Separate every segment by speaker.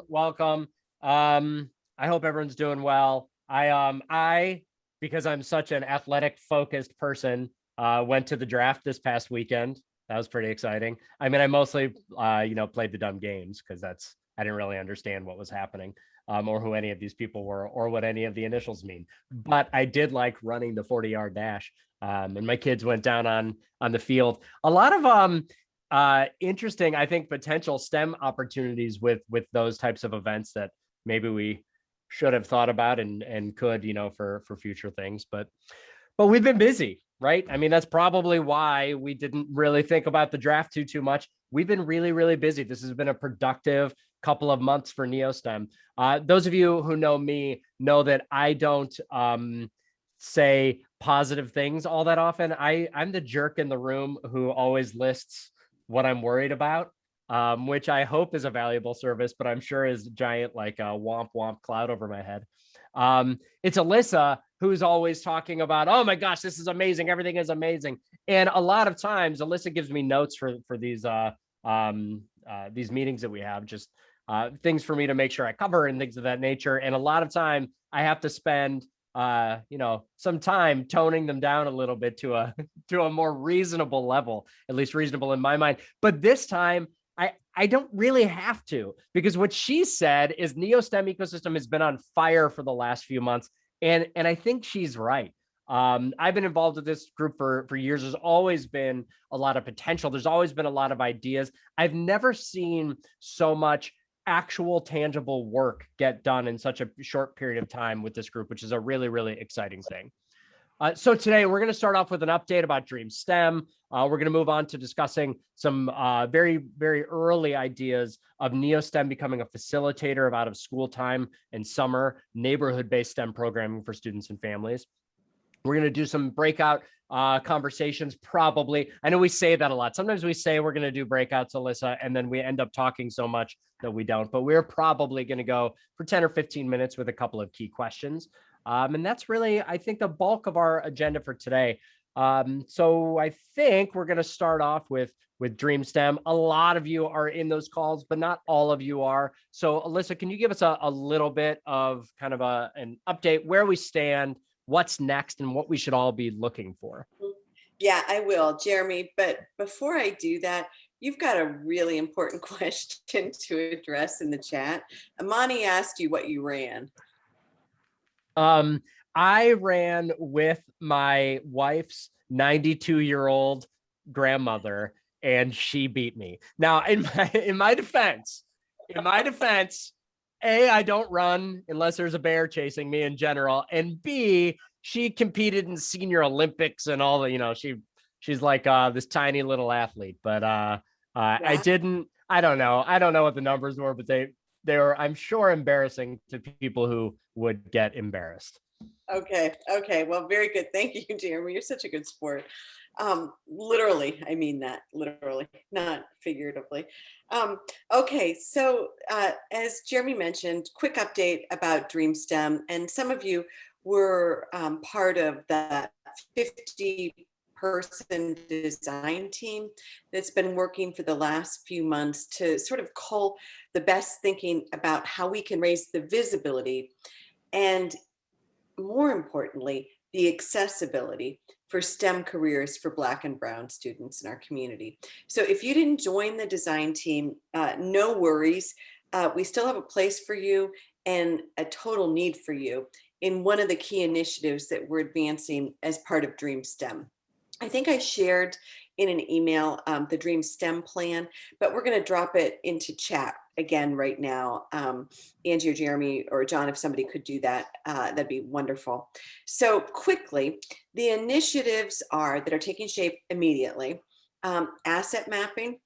Speaker 1: welcome. I hope everyone's doing well. Because I'm such an athletic focused person, went to the draft this past weekend. That was pretty exciting. I mean, I mostly, played the dumb games because I didn't really understand what was happening, or who any of these people were, or what any of the initials mean. But I did like running the 40-yard dash, and my kids went down on the field. A lot of interesting, I think, potential STEM opportunities with those types of events that maybe we should have thought about and could, for future things. But we've been busy, right? I mean, that's probably why we didn't really think about the draft too much. We've been really, really busy. This has been a productive couple of months for NeoSTEM. Those of you who know me know that I don't say positive things all that often. I'm the jerk in the room who always lists what I'm worried about, which I hope is a valuable service, but I'm sure is giant, like a womp cloud over my head. It's Alyssa who's always talking about, oh my gosh, this is amazing. Everything is amazing. And a lot of times Alyssa gives me notes for these meetings that we have, just things for me to make sure I cover and things of that nature. And a lot of time I have to spend some time toning them down a little bit to a more reasonable level, at least reasonable in my mind. But this time I don't really have to, because what she said is NeoSTEM ecosystem has been on fire for the last few months. And I think she's right. I've been involved with this group for years. There's always been a lot of potential. There's always been a lot of ideas. I've never seen so much actual tangible work get done in such a short period of time with this group, which is a really, really exciting thing. So today we're going to start off with an update about DreamSTEM. We're going to move on to discussing some very, very early ideas of NeoSTEM becoming a facilitator of out of school time and summer neighborhood-based STEM programming for students and families. We're going to do some breakout conversations, probably. I know we say that a lot. Sometimes we say we're going to do breakouts, Alyssa, and then we end up talking so much that we don't. But we're probably going to go for 10 or 15 minutes with a couple of key questions. And that's really, I think, the bulk of our agenda for today. So I think we're going to start off with DreamSTEM. A lot of you are in those calls, but not all of you are. So Alyssa, can you give us a little bit of kind of an update where we stand, what's next, and what we should all be looking for?
Speaker 2: Yeah, I will, Jeremy. But before I do that, you've got a really important question to address in the chat. Amani asked you what you ran.
Speaker 1: I ran with my wife's 92-year-old grandmother, and she beat me. Now, in my defense, A, I don't run unless there's a bear chasing me in general, and B, she competed in senior Olympics and all the, she's like this tiny little athlete. But yeah. I don't know what the numbers were, but they were, I'm sure, embarrassing to people who would get embarrassed.
Speaker 2: Okay. Well, very good. Thank you, Jeremy. You're such a good sport. Literally, I mean that literally, not figuratively. Okay, so as Jeremy mentioned, quick update about DreamSTEM, and some of you were part of that 50-person design team that's been working for the last few months to sort of cull the best thinking about how we can raise the visibility and, more importantly, the accessibility for STEM careers for Black and Brown students in our community. So if you didn't join the design team, no worries. We still have a place for you and a total need for you in one of the key initiatives that we're advancing as part of DreamSTEM. I think I shared in an email the DreamSTEM plan, but we're going to drop it into chat again right now. Angie or Jeremy or John, if somebody could do that, that'd be wonderful. So quickly, the initiatives that are taking shape immediately. Asset mapping.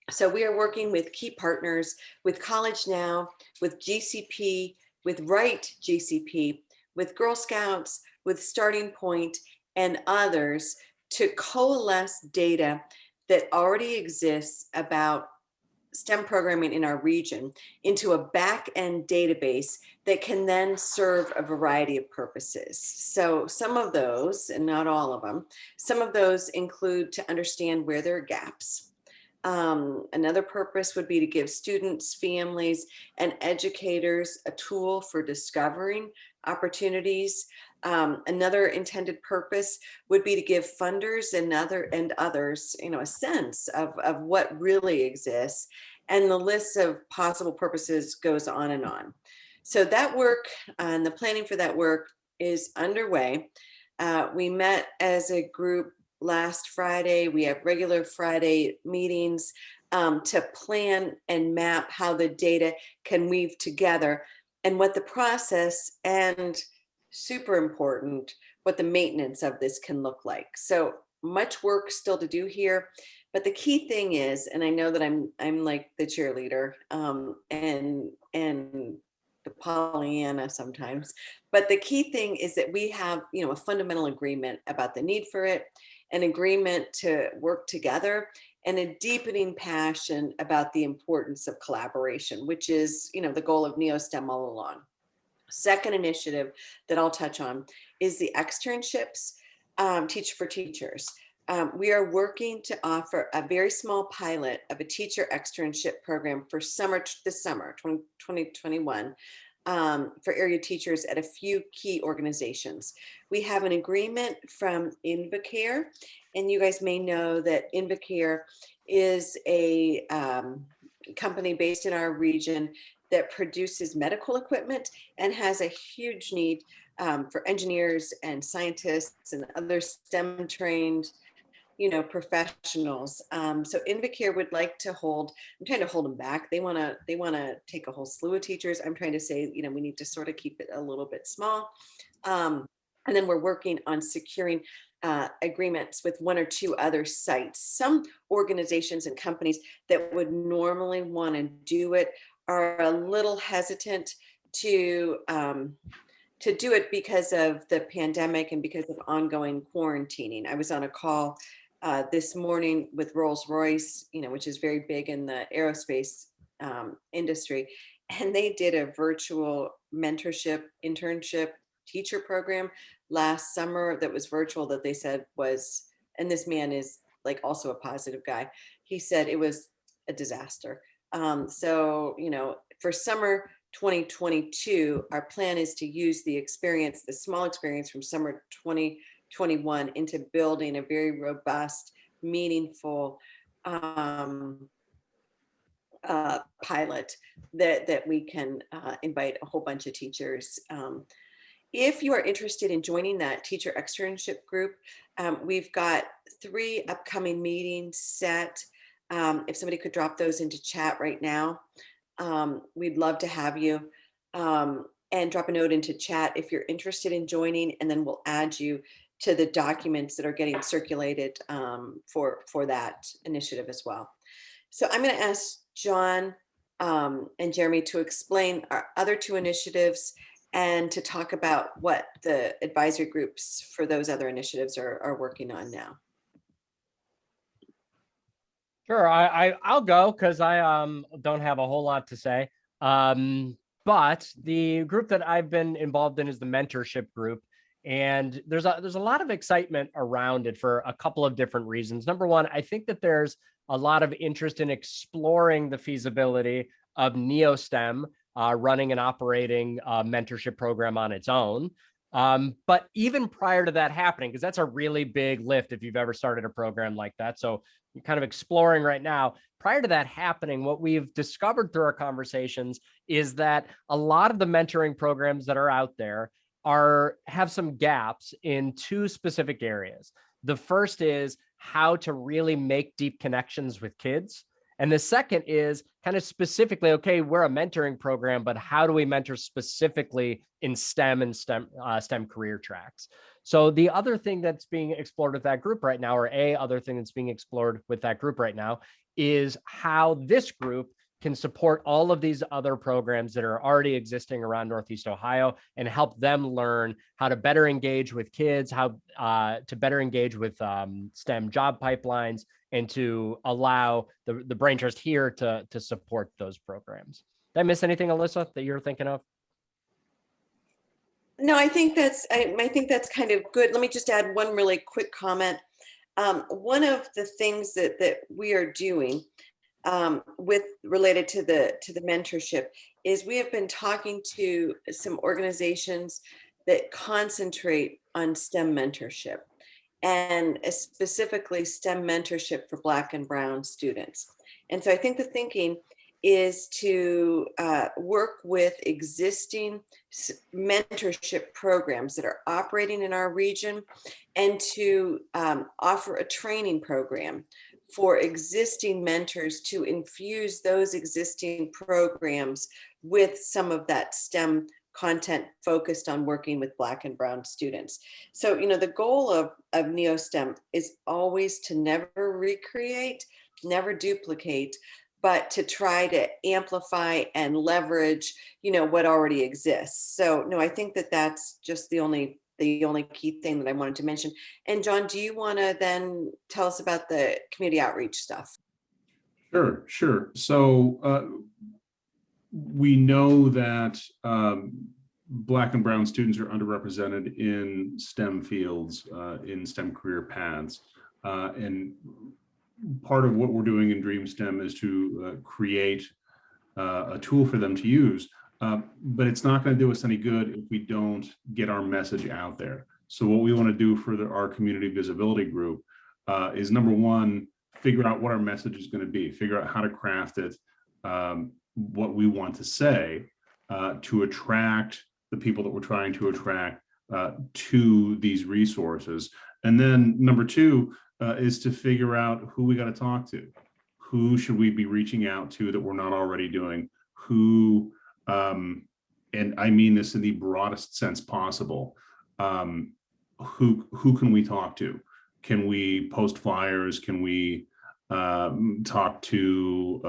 Speaker 2: So we are working with key partners, with College Now, with GCP, with Right GCP, with Girl Scouts, with Starting Point, and others to coalesce data that already exists about STEM programming in our region into a back-end database that can then serve a variety of purposes. So some of those, and not all of them, some of those include to understand where there are gaps. Another purpose would be to give students, families, and educators a tool for discovering opportunities. Another intended purpose would be to give funders and others, a sense of what really exists. And the list of possible purposes goes on and on. So that work and the planning for that work is underway. We met as a group last Friday. We have regular Friday meetings to plan and map how the data can weave together and what the process and, super important, what the maintenance of this can look like. So much work still to do here. But the key thing is, and I know that I'm like the cheerleader and the Pollyanna sometimes, but the key thing is that we have, a fundamental agreement about the need for it, an agreement to work together, and a deepening passion about the importance of collaboration, which is, the goal of NeoSTEM all along. Second initiative that I'll touch on is the externships, Teach for Teachers. We are working to offer a very small pilot of a teacher externship program for this summer, 2021, for area teachers at a few key organizations. We have an agreement from Invacare, and you guys may know that Invacare is a company based in our region that produces medical equipment and has a huge need for engineers and scientists and other STEM trained professionals. So Invacare would like to I'm trying to hold them back. They want to take a whole slew of teachers. I'm trying to say, we need to sort of keep it a little bit small. And then we're working on securing agreements with one or two other sites. Some organizations and companies that would normally want to do it are a little hesitant to do it because of the pandemic and because of ongoing quarantining. I was on a call this morning with Rolls-Royce, which is very big in the aerospace industry, and they did a virtual mentorship, internship, teacher program last summer that was virtual, that they said was, and this man is like also a positive guy, he said it was a disaster. So, for summer 2022, our plan is to use the small experience from summer 2021 into building a very robust, meaningful pilot that we can invite a whole bunch of teachers. If you are interested in joining that teacher externship group, we've got 3 upcoming meetings set. If somebody could drop those into chat right now, we'd love to have you. And drop a note into chat if you're interested in joining, and then we'll add you to the documents that are getting circulated for that initiative as well. So I'm going to ask John and Jeremy to explain our other 2 initiatives and to talk about what the advisory groups for those other initiatives are working on now.
Speaker 1: Sure, I'll go because I don't have a whole lot to say. But the group that I've been involved in is the mentorship group, and there's a lot of excitement around it for a couple of different reasons. Number one, I think that there's a lot of interest in exploring the feasibility of NeoSTEM running and operating a mentorship program on its own. But even prior to that happening, because that's a really big lift if you've ever started a program like that. So you're kind of exploring right now. Prior to that happening, what we've discovered through our conversations is that a lot of the mentoring programs that are out there have some gaps in 2 specific areas. The first is how to really make deep connections with kids. And the second is kind of specifically, okay, we're a mentoring program, but how do we mentor specifically in STEM and STEM career tracks? So the other thing that's being explored with that group right now, or other thing that's being explored with that group right now, is how this group can support all of these other programs that are already existing around Northeast Ohio and help them learn how to better engage with kids, how to better engage with STEM job pipelines, and to allow the brain trust here to support those programs. Did I miss anything, Alyssa, that you're thinking of?
Speaker 2: No, I think that's kind of good. Let me just add one really quick comment. One of the things that we are doing with related to the mentorship is we have been talking to some organizations that concentrate on STEM mentorship and specifically STEM mentorship for Black and Brown students. And so I think the thinking is to work with existing mentorship programs that are operating in our region and to offer a training program for existing mentors to infuse those existing programs with some of that STEM content focused on working with Black and Brown students. So, the goal of NeoSTEM is always to never recreate, never duplicate, but to try to amplify and leverage, what already exists. So, no, I think that that's just the only key thing that I wanted to mention. And John, do you want to then tell us about the community outreach stuff?
Speaker 3: Sure, sure. So we know that Black and Brown students are underrepresented in STEM fields, in STEM career paths. And part of what we're doing in Dream STEM is to create a tool for them to use. But it's not going to do us any good if we don't get our message out there. So what we want to do for our community visibility group is, number one, figure out what our message is going to be, figure out how to craft it, what we want to say to attract the people that we're trying to attract to these resources. And then number two is to figure out who we got to talk to. Who should we be reaching out to that we're not already doing? Who, and I mean this in the broadest sense possible, who can we talk to? Can we post flyers? Can we talk to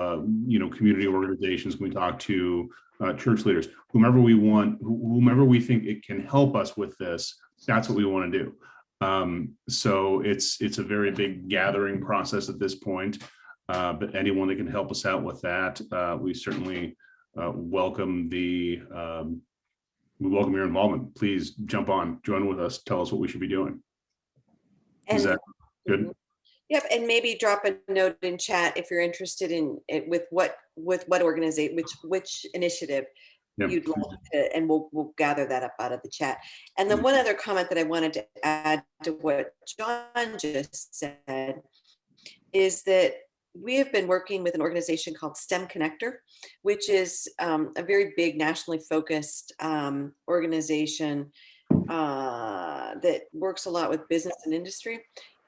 Speaker 3: community organizations? Can we talk to church leaders? Whomever we want, whomever we think it can help us with this, that's what we want to do. So it's a very big gathering process at this point, but anyone that can help us out with that, we certainly welcome we welcome your involvement. Please jump on, join with us, tell us what we should be doing. Is
Speaker 2: And
Speaker 3: that good?
Speaker 2: yep, and maybe drop a note in chat if you're interested in it with what organization, which initiative
Speaker 3: Yep.
Speaker 2: you'd like to, and we'll gather that up out of the chat. And then one other comment that I wanted to add to what John just said is that we have been working with an organization called STEM Connector, which is a very big nationally focused organization that works a lot with business and industry.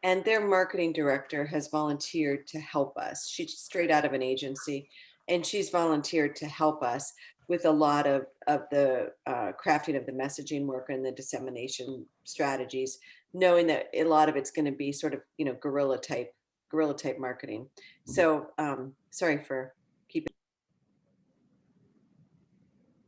Speaker 2: And their marketing director has volunteered to help us. She's straight out of an agency, and she's volunteered to help us with a lot of the crafting of the messaging work and the dissemination strategies, knowing that a lot of it's going to be sort of, guerrilla type marketing. So sorry for keeping.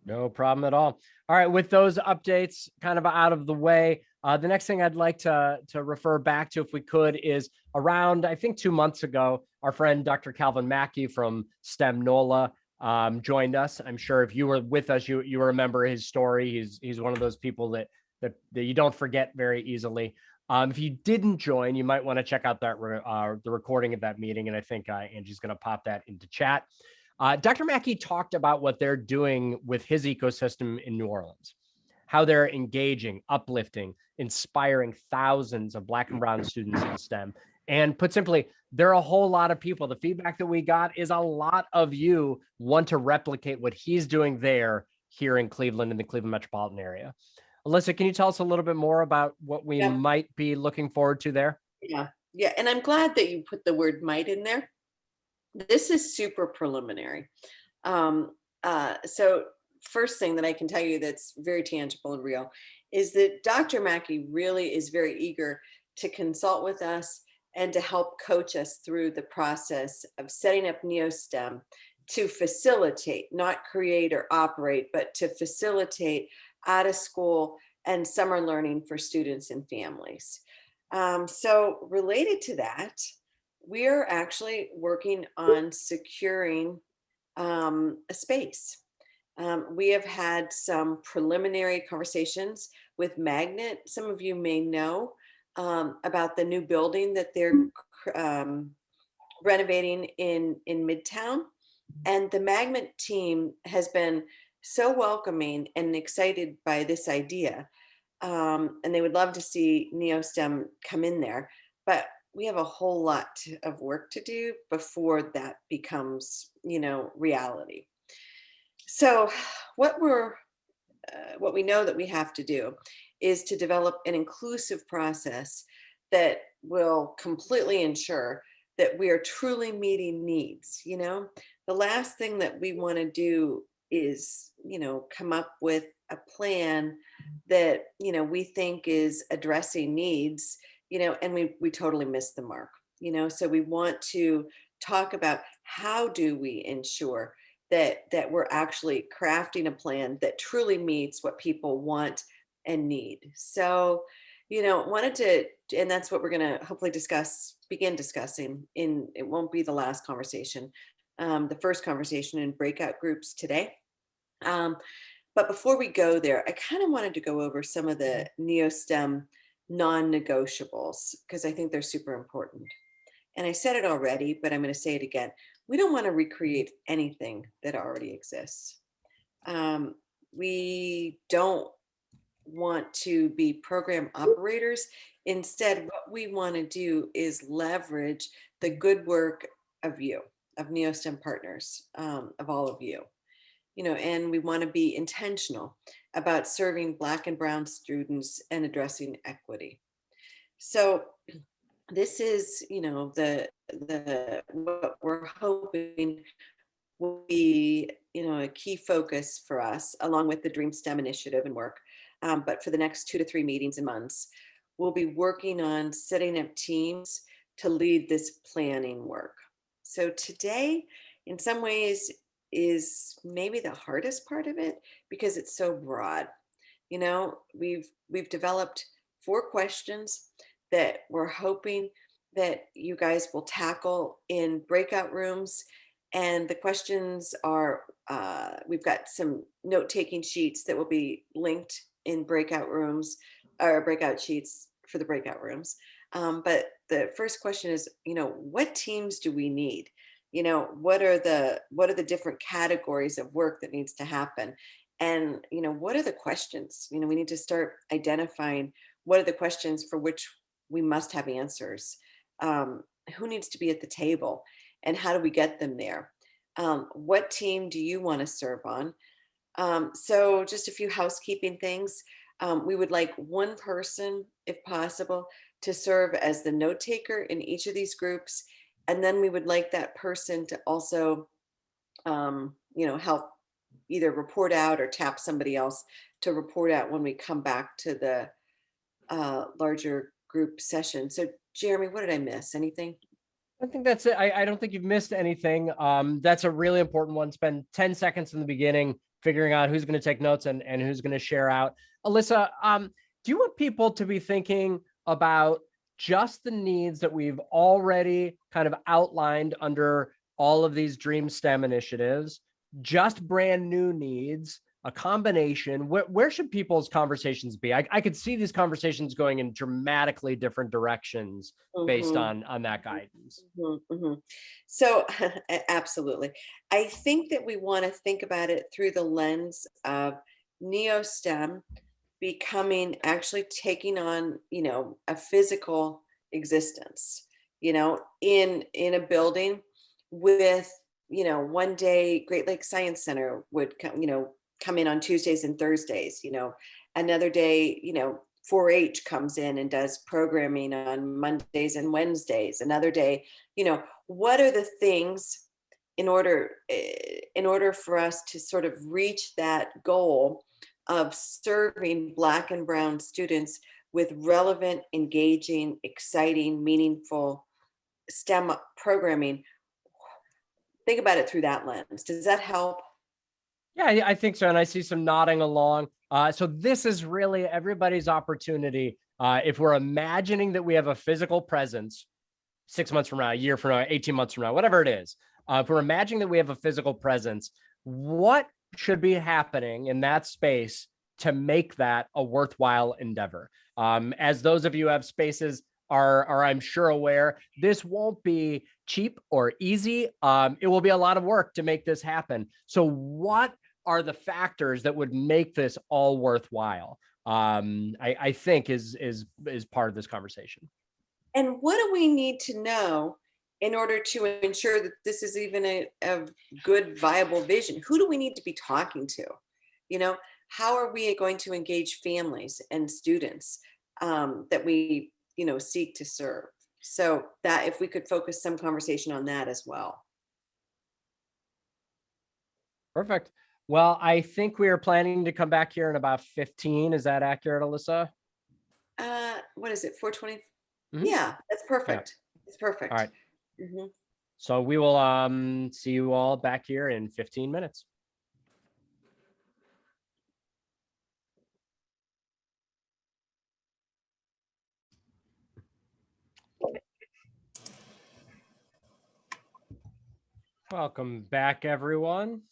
Speaker 1: No problem at all. All right, with those updates kind of out of the way, the next thing I'd like to refer back to, if we could, is around, I think 2 months ago, our friend Dr. Calvin Mackey from STEM NOLA joined us. I'm sure if you were with us, you remember his story. He's one of those people that you don't forget very easily. If you didn't join, you might want to check out that the recording of that meeting, and I think Angie's going to pop that into chat. Dr. Mackey talked about what they're doing with his ecosystem in New Orleans, how they're engaging, uplifting, inspiring thousands of Black and Brown students in STEM. And put simply, there are a whole lot of people. The feedback that we got is a lot of you want to replicate what he's doing there here in Cleveland, in the Cleveland metropolitan area. Alyssa, can you tell us a little bit more about what we might be looking forward to there?
Speaker 2: Yeah. And I'm glad that you put the word might in there. This is super preliminary. So first thing that I can tell you that's very tangible and real is that Dr. Mackey really is very eager to consult with us and to help coach us through the process of setting up NeoSTEM to facilitate, not create or operate, but to facilitate out of school and summer learning for students and families. So related to that, we are actually working on securing a space. We have had some preliminary conversations with Magnet. Some of you may know about the new building that they're renovating in Midtown. And the Magnet team has been so welcoming and excited by this idea. And they would love to see NeoSTEM come in there. But we have a whole lot of work to do before that becomes, reality. So what we know that we have to do is to develop an inclusive process that will completely ensure that we are truly meeting needs. The last thing that we want to do is, come up with a plan that, we think is addressing needs, and we totally miss the mark. So we want to talk about how do we ensure that we're actually crafting a plan that truly meets what people want and need. So, wanted to, and that's what we're going to hopefully begin discussing it won't be the last conversation, the first conversation in breakout groups today. But before we go there, I kind of wanted to go over some of the NeoSTEM non-negotiables, because I think they're super important. And I said it already, but I'm going to say it again. We don't want to recreate anything that already exists. We don't want to be program operators. Instead, what we want to do is leverage the good work of NeoSTEM partners, of all of you. And we want to be intentional about serving Black and Brown students and addressing equity. So this is, the what we're hoping will be, a key focus for us, along with the Dream STEM initiative and work. But for the next 2 to 3 meetings and months, we'll be working on setting up teams to lead this planning work. So today, in some ways, is maybe the hardest part of it because it's so broad. We've developed 4 questions that we're hoping that you guys will tackle in breakout rooms. And the questions are, we've got some note-taking sheets that will be linked in breakout rooms, or breakout sheets for the breakout rooms. But the first question is, what teams do we need? What are the different categories of work that needs to happen? And, what are the questions? We need to start identifying what are the questions for which we must have answers. Who needs to be at the table and how do we get them there? What team do you want to serve on? So just a few housekeeping things. We would like one person, if possible, to serve as the note taker in each of these groups. And then we would like that person to also, help either report out or tap somebody else to report out when we come back to the larger group session. So Jeremy, what did I miss? Anything?
Speaker 1: I think that's it. I don't think you've missed anything. That's a really important one. Spend 10 seconds in the beginning figuring out who's going to take notes and who's going to share out. Alyssa, do you want people to be thinking about just the needs that we've already kind of outlined under all of these Dream STEM initiatives, just brand new needs, a combination? Where should people's conversations be? I could see these conversations going in dramatically different directions based on that guidance.
Speaker 2: So absolutely. I think that we want to think about it through the lens of NeoSTEM actually taking on, a physical existence, in a building with, one day Great Lakes Science Center would come in on Tuesdays and Thursdays, another day, 4-H comes in and does programming on Mondays and Wednesdays. Another day, what are the things in order for us to sort of reach that goal of serving Black and Brown students with relevant, engaging, exciting, meaningful STEM programming? Think about it through that lens. Does that help?
Speaker 1: Yeah, I think so. And I see some nodding along. So this is really everybody's opportunity. If we're imagining that we have a physical presence 6 months from now, a year from now, 18 months from now, whatever it is, if we're imagining that we have a physical presence, what should be happening in that space to make that a worthwhile endeavor? As those of you who have spaces are I'm sure aware, this won't be cheap or easy. It will be a lot of work to make this happen. So what are the factors that would make this all worthwhile? I think is part of this conversation.
Speaker 2: And what do we need to know in order to ensure that this is even a good, viable vision? Who do we need to be talking to? You know, how are we going to engage families and students that we, seek to serve? So that if we could focus some conversation on that as well.
Speaker 1: Perfect. Well, I think we are planning to come back here in about 15. Is that accurate, Alyssa?
Speaker 2: What is it, 4:20?
Speaker 1: Mhm.
Speaker 2: Yeah, that's perfect. It's
Speaker 1: All
Speaker 2: perfect.
Speaker 1: right.
Speaker 2: Mhm.
Speaker 1: So we will see you all back here in 15 minutes. Welcome back, everyone.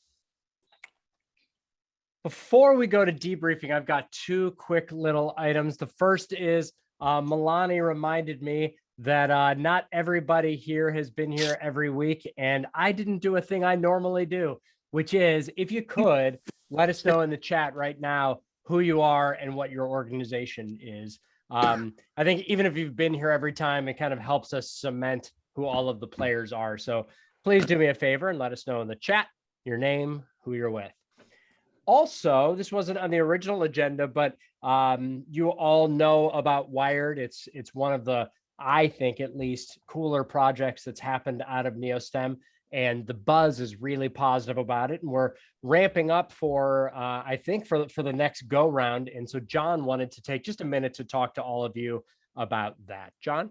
Speaker 1: Before we go to debriefing, I've got two quick little items. The first is Milani reminded me that not everybody here has been here every week, and I didn't do a thing I normally do, which is if you could let us know in the chat right now who you are and what your organization is. I think even if you've been here every time, it kind of helps us cement who all of the players are. So please do me a favor and let us know in the chat your name, who you're with. Also, this wasn't on the original agenda, but you all know about Wired. It's one of the, I think at least, cooler projects that's happened out of NeoSTEM, and the buzz is really positive about it. And we're ramping up for, I think, for the next go round. And so John wanted to take just a minute to talk to all of you about that. John?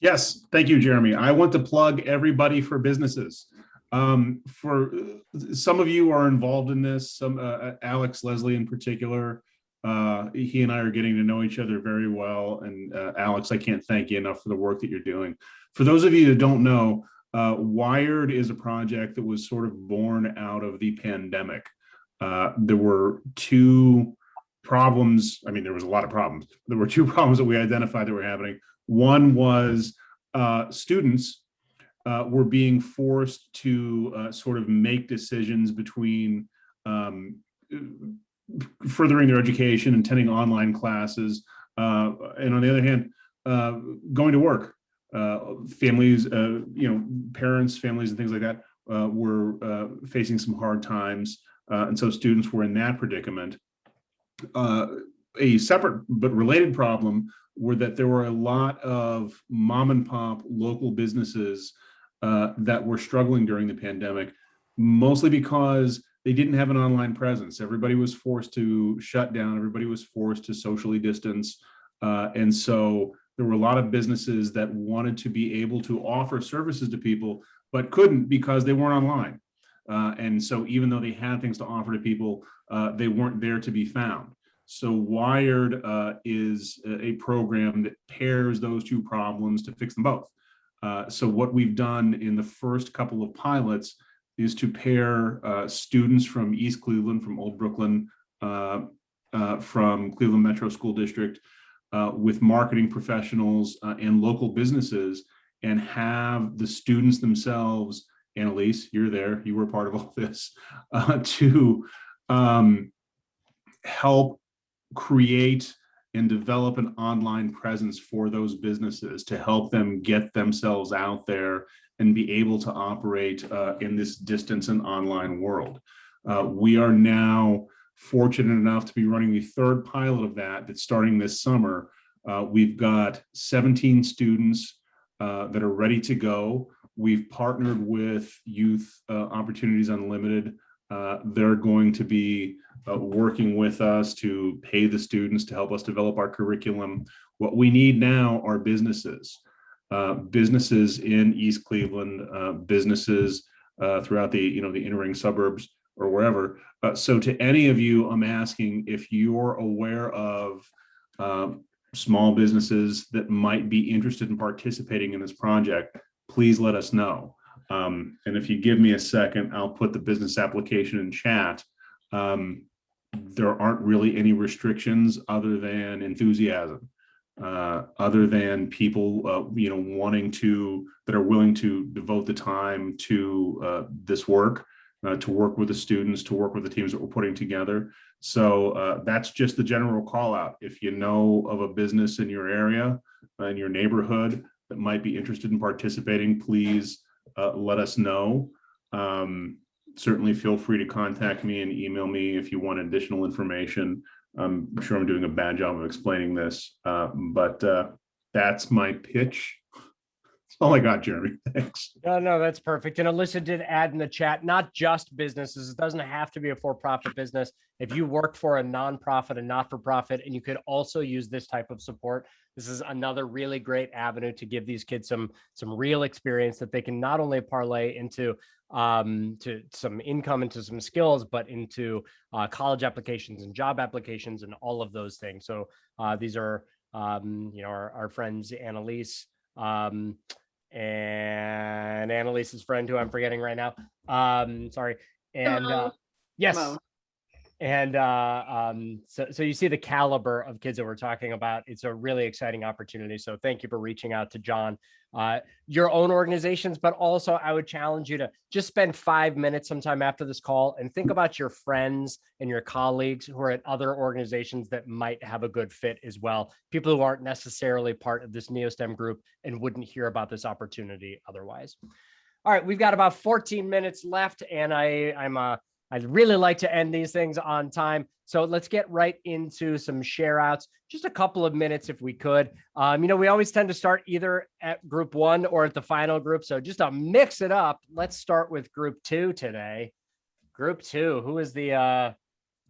Speaker 3: Yes, thank you, Jeremy. I want to plug everybody for businesses. For some of you are involved in this, some Alex Leslie in particular, he and I are getting to know each other very well. And Alex, I can't thank you enough for the work that you're doing. For those of you that don't know, Wired is a project that was sort of born out of the pandemic. There were two problems. I mean, there was a lot of problems. There were two problems that we identified that were happening. One was students were being forced to sort of make decisions between furthering their education and attending online classes, and on the other hand, going to work. Families, parents, families, and things like that were facing some hard times, and so students were in that predicament. A separate but related problem were that there were a lot of mom and pop local businesses that were struggling during the pandemic, mostly because they didn't have an online presence. Everybody was forced to shut down. Everybody was forced to socially distance. And so there were a lot of businesses that wanted to be able to offer services to people, but couldn't because they weren't online. And so even though they had things to offer to people, they weren't there to be found. So Wired is a program that pairs those two problems to fix them both. So what we've done in the first couple of pilots is to pair students from East Cleveland, from Old Brooklyn, from Cleveland Metro School District, with marketing professionals and local businesses, and have the students themselves, Annalise, you're there, you were part of all this, to help create and develop an online presence for those businesses to help them get themselves out there and be able to operate in this distance and online world. We are now fortunate enough to be running the third pilot of that's starting this summer. We've got 17 students that are ready to go. We've partnered with Youth Opportunities Unlimited. They're going to be working with us to pay the students to help us develop our curriculum. What we need now are businesses, businesses in East Cleveland, businesses throughout the the inner ring suburbs or wherever. So to any of you, I'm asking if you're aware of small businesses that might be interested in participating in this project, please let us know. And if you give me a second, I'll put the business application in chat. There aren't really any restrictions other than enthusiasm. other than people, that are willing to devote the time to this work, to work with the students, to work with the teams that we're putting together. So that's just the general call out. If you know of a business in your area, in your neighborhood that might be interested in participating, please let us know. Certainly feel free to contact me and email me if you want additional information. I'm sure I'm doing a bad job of explaining this, but that's my pitch. That's all I got, Jeremy. Thanks.
Speaker 1: No, that's perfect. And Alyssa did add in the chat, not just businesses. It doesn't have to be a for-profit business. If you work for a nonprofit, a not-for-profit, and you could also use this type of support, this is another really great avenue to give these kids some real experience that they can not only parlay into to some income, into some skills, but into college applications and job applications and all of those things. So these are our friends Annalise and Annalise's friend, who I'm forgetting right now. Sorry. And yes.
Speaker 2: Simone.
Speaker 1: And so you see the caliber of kids that we're talking about. It's a really exciting opportunity. So thank you for reaching out to John, your own organizations, but also I would challenge you to just spend 5 minutes sometime after this call and think about your friends and your colleagues who are at other organizations that might have a good fit as well. People who aren't necessarily part of this NeoSTEM group and wouldn't hear about this opportunity otherwise. All right, we've got about 14 minutes left, and I'd really like to end these things on time. So let's get right into some share outs. Just a couple of minutes if we could. We always tend to start either at group 1 or at the final group. So just to mix it up, let's start with group 2 today. Group 2, who is the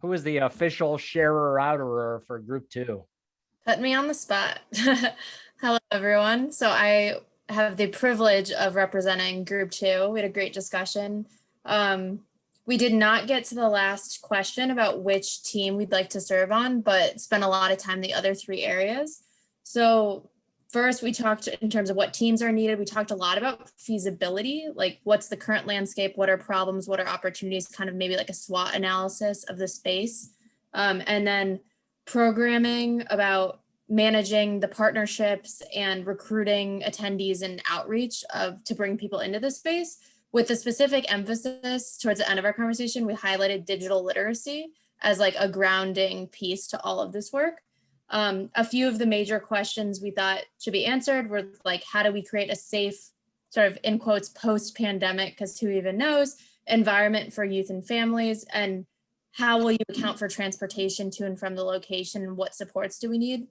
Speaker 1: official sharer outerer for group 2?
Speaker 4: Put me on the spot. Hello, everyone. So I have the privilege of representing group 2. We had a great discussion. We did not get to the last question about which team we'd like to serve on, but spent a lot of time in the other 3 areas. So first, we talked in terms of what teams are needed. We talked a lot about feasibility, like what's the current landscape, what are problems, what are opportunities, kind of maybe like a SWOT analysis of the space. And then programming about managing the partnerships and recruiting attendees and outreach to bring people into this space. With a specific emphasis towards the end of our conversation, we highlighted digital literacy as like a grounding piece to all of this work. A few of the major questions we thought should be answered were like, how do we create a safe, sort of in quotes, post-pandemic, because who even knows, environment for youth and families, and how will you account for transportation to and from the location, and what supports do we need?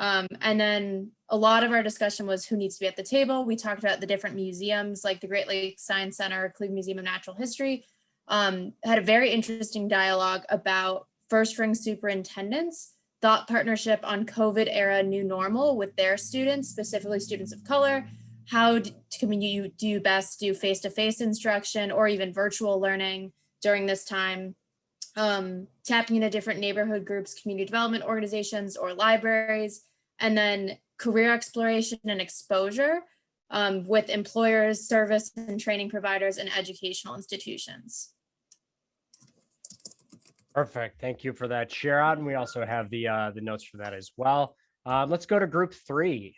Speaker 4: And then a lot of our discussion was who needs to be at the table. We talked about the different museums like the Great Lakes Science Center, Cleveland Museum of Natural History, had a very interesting dialogue about first ring superintendents, thought partnership on COVID era new normal with their students, specifically students of color. How can you do best do face-to-face instruction or even virtual learning during this time? Tapping into different neighborhood groups, community development organizations, or libraries, and then career exploration and exposure with employers, service and training providers, and educational institutions.
Speaker 1: Perfect. Thank you for that share out. And we also have the notes for that as well. Let's go to group 3.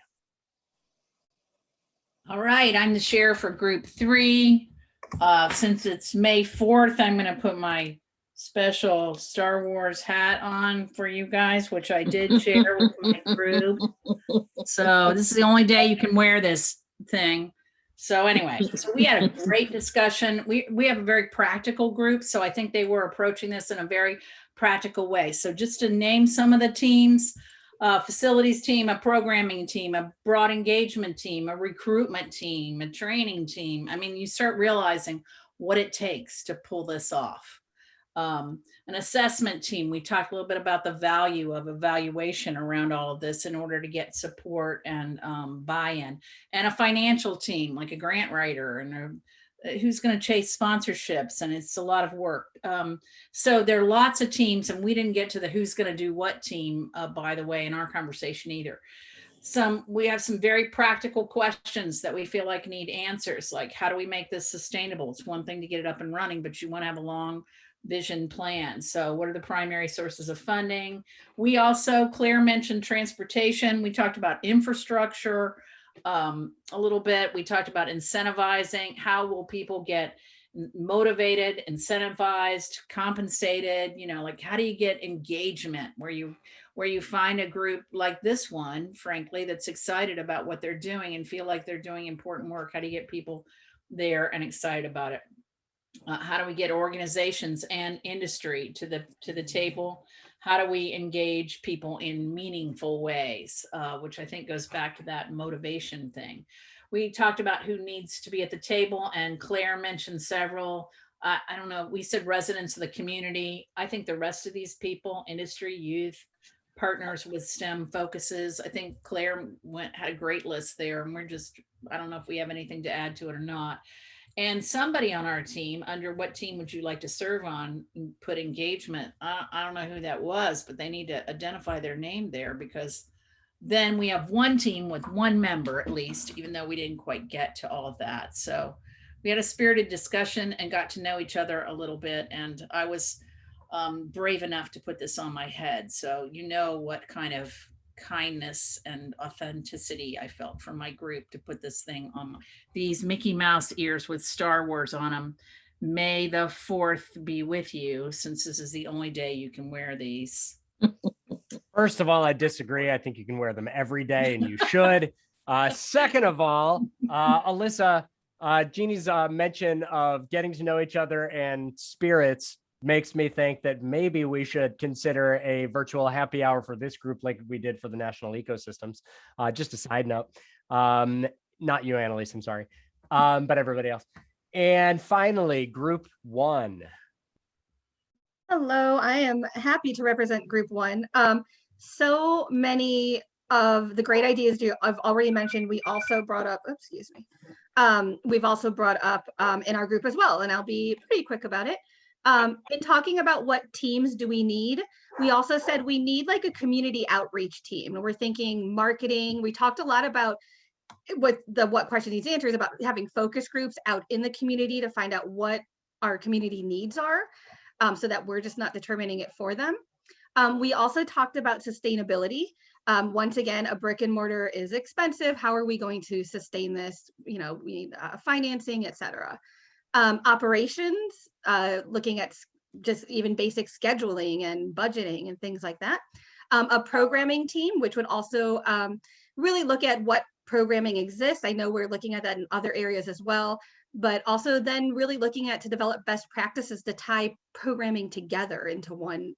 Speaker 5: All right, I'm the chair for group 3. Since it's May 4th, I'm going to put my special Star Wars hat on for you guys, which I did share with my group. So this is the only day you can wear this thing. So anyway, so we had a great discussion. We have a very practical group, so I think they were approaching this in a very practical way. So just to name some of the teams, facilities team, a programming team, a broad engagement team, a recruitment team, a training team. I mean, you start realizing what it takes to pull this off. An assessment team. We talked a little bit about the value of evaluation around all of this in order to get support and buy-in, and a financial team like a grant writer and who's going to chase sponsorships, and it's a lot of work. So there are lots of teams, and we didn't get to the who's going to do what team, by the way, in our conversation either. We have some very practical questions that we feel like need answers, like how do we make this sustainable? It's one thing to get it up and running, but you want to have a long vision plan. So what are the primary sources of funding? We also, Claire mentioned transportation. We talked about infrastructure a little bit. We talked about incentivizing. How will people get motivated, incentivized, compensated? You know, like how do you get engagement where you find a group like this one, frankly, that's excited about what they're doing and feel like they're doing important work? How do you get people there and excited about it? How do we get organizations and industry to the table? How do we engage people in meaningful ways, which I think goes back to that motivation thing. We talked about who needs to be at the table, and Claire mentioned several. I don't know, we said residents of the community. I think the rest of these people, industry, youth, partners with STEM focuses. I think Claire had a great list there, and I don't know if we have anything to add to it or not. And somebody on our team, under what team would you like to serve on, put engagement. I don't know who that was, but they need to identify their name there, because then we have one team with one member at least, even though we didn't quite get to all of that. So we had a spirited discussion and got to know each other a little bit. And I was brave enough to put this on my head. So you know what kind of kindness and authenticity I felt from my group to put this thing on these Mickey Mouse ears with Star Wars on them. May the 4th be with you, since this is the only day you can wear these.
Speaker 1: First of all, I disagree. I think you can wear them every day, and you should. Second of all, Alyssa, Jeannie's mention of getting to know each other and spirits makes me think that maybe we should consider a virtual happy hour for this group like we did for the national ecosystems. Just a side note. Not you, Annalise, I'm sorry. But everybody else. And finally, group 1.
Speaker 6: Hello, I am happy to represent group 1. So many of the great ideas I've already mentioned. We also brought up, excuse me. We've also brought up in our group as well, and I'll be pretty quick about it. In talking about what teams do we need, we also said we need like a community outreach team. We're thinking marketing. We talked a lot about what question needs answers about having focus groups out in the community to find out what our community needs are, so that we're just not determining it for them. We also talked about sustainability. Once again, a brick and mortar is expensive. How are we going to sustain this? You know, we need financing, etc. Operations, looking at just even basic scheduling and budgeting and things like that. A programming team, which would also really look at what programming exists. I know we're looking at that in other areas as well, but also then really looking at to develop best practices to tie programming together into one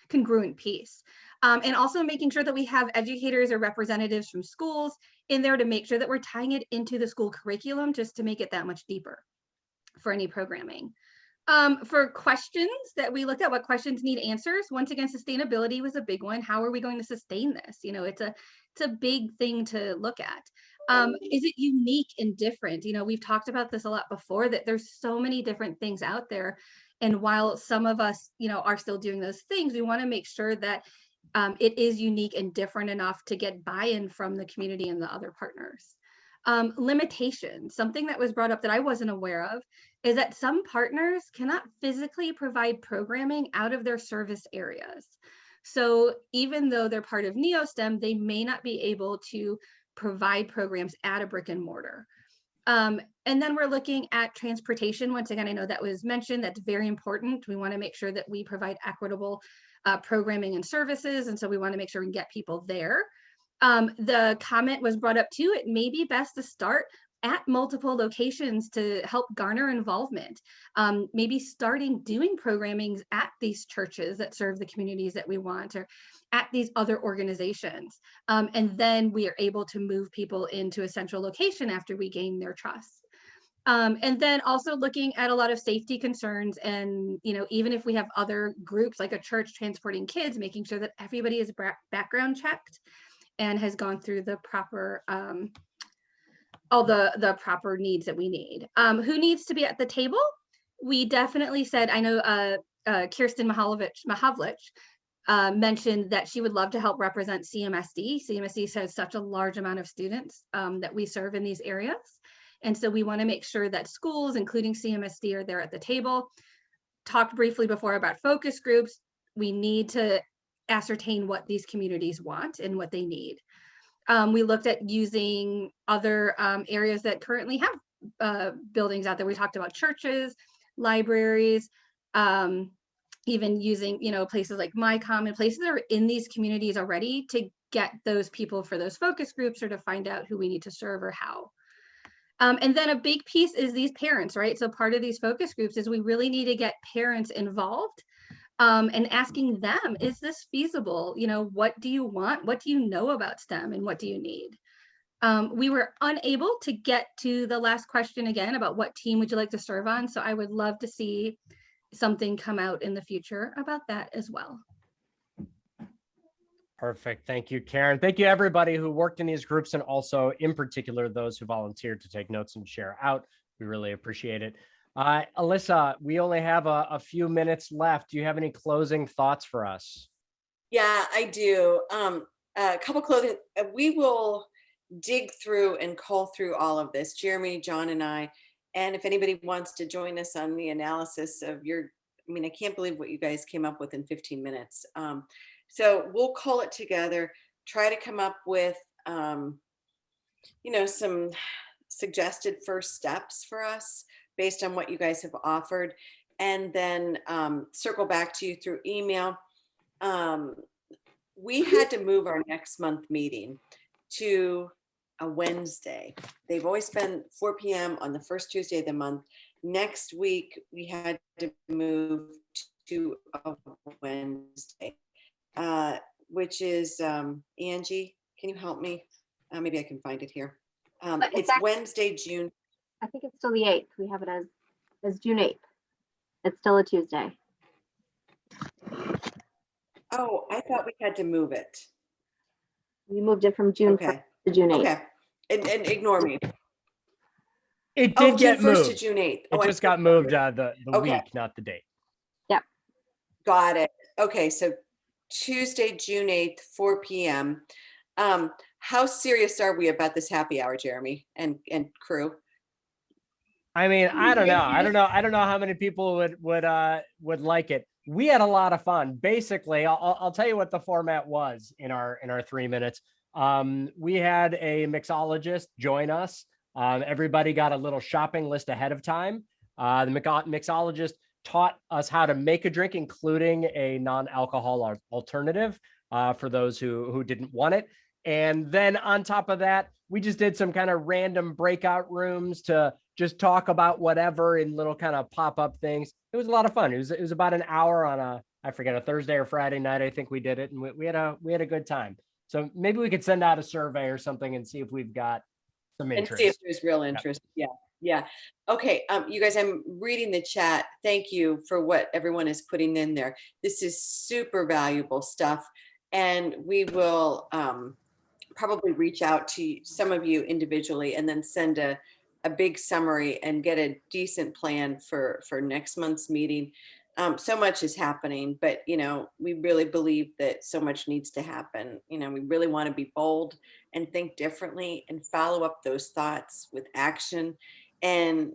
Speaker 6: congruent piece. And also making sure that we have educators or representatives from schools in there to make sure that we're tying it into the school curriculum, just to make it that much deeper for any programming. For questions that we looked at, what questions need answers, once again, sustainability was a big one. How are we going to sustain this? You know, it's a big thing to look at. Is it unique and different? You know, we've talked about this a lot before, that there's so many different things out there. And while some of us, you know, are still doing those things, we want to make sure that it is unique and different enough to get buy-in from the community and the other partners. Limitations, something that was brought up that I wasn't aware of, is that some partners cannot physically provide programming out of their service areas. So even though they're part of NeoSTEM, they may not be able to provide programs at a brick and mortar. And then we're looking at transportation. Once again, I know that was mentioned. That's very important. We want to make sure that we provide equitable programming and services. And so we want to make sure we can get people there. The comment was brought up too, it may be best to start at multiple locations to help garner involvement. Maybe starting doing programming at these churches that serve the communities that we want, or at these other organizations. And then we are able to move people into a central location after we gain their trust. And then also looking at a lot of safety concerns, and, you know, even if we have other groups like a church transporting kids, making sure that everybody is background checked and has gone through the proper, all the proper needs that we need. Who needs to be at the table? We definitely said, I know Kirsten Mahavlich mentioned that she would love to help represent CMSD. CMSD has such a large amount of students that we serve in these areas. And so we want to make sure that schools, including CMSD, are there at the table. talked briefly before about focus groups. We need to ascertain what these communities want and what they need. We looked at using other areas that currently have buildings out there. We talked about churches, libraries, even using, places like MyCom and places that are in these communities already to get those people for those focus groups or to find out who we need to serve or how. And then a big piece is these parents, right? So part of these focus groups is we really need to get parents involved and asking them, is this feasible? What do you want? What do you know about STEM and what do you need? We were unable to get to the last question again about what team would you like to serve on. So I would love to see something come out in the future about that as well.
Speaker 1: Perfect. Thank you, Karen. Thank you, everybody who worked in these groups, and also in particular, those who volunteered to take notes and share out. We really appreciate it. Alyssa, we only have a few minutes left. Do you have any closing thoughts for us?
Speaker 2: Yeah, I do. A couple closing. We will dig through and cull through all of this, Jeremy, John, and I. And if anybody wants to join us on the analysis of I can't believe what you guys came up with in 15 minutes. So we'll call it together, try to come up with, some suggested first steps for us based on what you guys have offered, and then circle back to you through email. We had to move our next month meeting to a Wednesday. They've always been 4 p.m. on the first Tuesday of the month. Next week, we had to move to a Wednesday, which is, Angie, can you help me? Maybe I can find it here. It's Wednesday, June.
Speaker 7: I think it's still the 8th. We have it as June 8th. It's still a Tuesday.
Speaker 2: Oh, I thought we had to move it.
Speaker 7: We moved it from June 1st to June 8th.
Speaker 2: Okay, and ignore me.
Speaker 1: It did get
Speaker 2: June 1st
Speaker 1: moved.
Speaker 2: to June 8th.
Speaker 1: It just got moved the
Speaker 2: Okay.
Speaker 1: week, not the date.
Speaker 2: Got it. Okay, so Tuesday, June 8th, 4 p.m. How serious are we about this happy hour, Jeremy and crew?
Speaker 1: I mean, I don't know. I don't know how many people would like it. We had a lot of fun. Basically, I'll tell you what the format was in our 3 minutes. We had a mixologist join us. Everybody got a little shopping list ahead of time. The mixologist taught us how to make a drink, including a non-alcohol alternative for those who didn't want it. And then on top of that, we just did some kind of random breakout rooms to just talk about whatever in little kind of pop-up things. It was a lot of fun. It was about an hour on I forget, a Thursday or Friday night. I think we did it, and we had a good time. So maybe we could send out a survey or something and see if we've got some interest.
Speaker 2: And see if there's real interest. Yeah. Okay, you guys, I'm reading the chat. Thank you for what everyone is putting in there. This is super valuable stuff, and we will probably reach out to some of you individually and then send a big summary and get a decent plan for next month's meeting. So much is happening, but we really believe that so much needs to happen. We really want to be bold and think differently and follow up those thoughts with action. And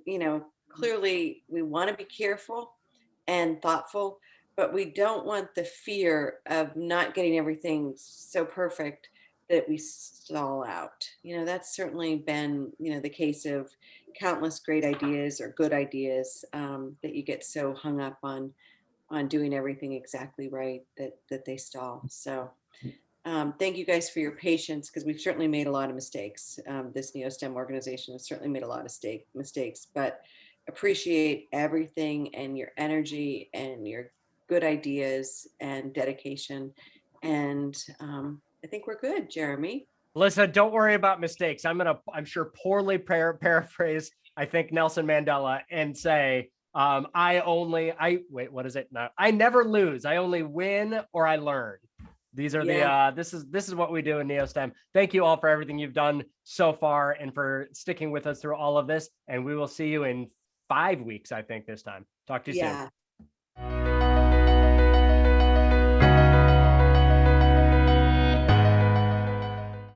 Speaker 2: clearly we want to be careful and thoughtful, but we don't want the fear of not getting everything so perfect that we stall out. That's certainly been the case of countless great ideas or good ideas, that you get so hung up on doing everything exactly right that they stall. So thank you guys for your patience, because we've certainly made a lot of mistakes. This NeoSTEM organization has certainly made a lot of mistakes, but appreciate everything and your energy and your good ideas and dedication. And I think we're good, Jeremy.
Speaker 1: Alyssa, don't worry about mistakes. I'm sure poorly paraphrase, I think, Nelson Mandela and say, what is it? No, I never lose. I only win or I learn. These are this is what we do in NeoSTEM. Thank you all for everything you've done so far and for sticking with us through all of this. And we will see you in 5 weeks, I think, this time. Talk to you soon.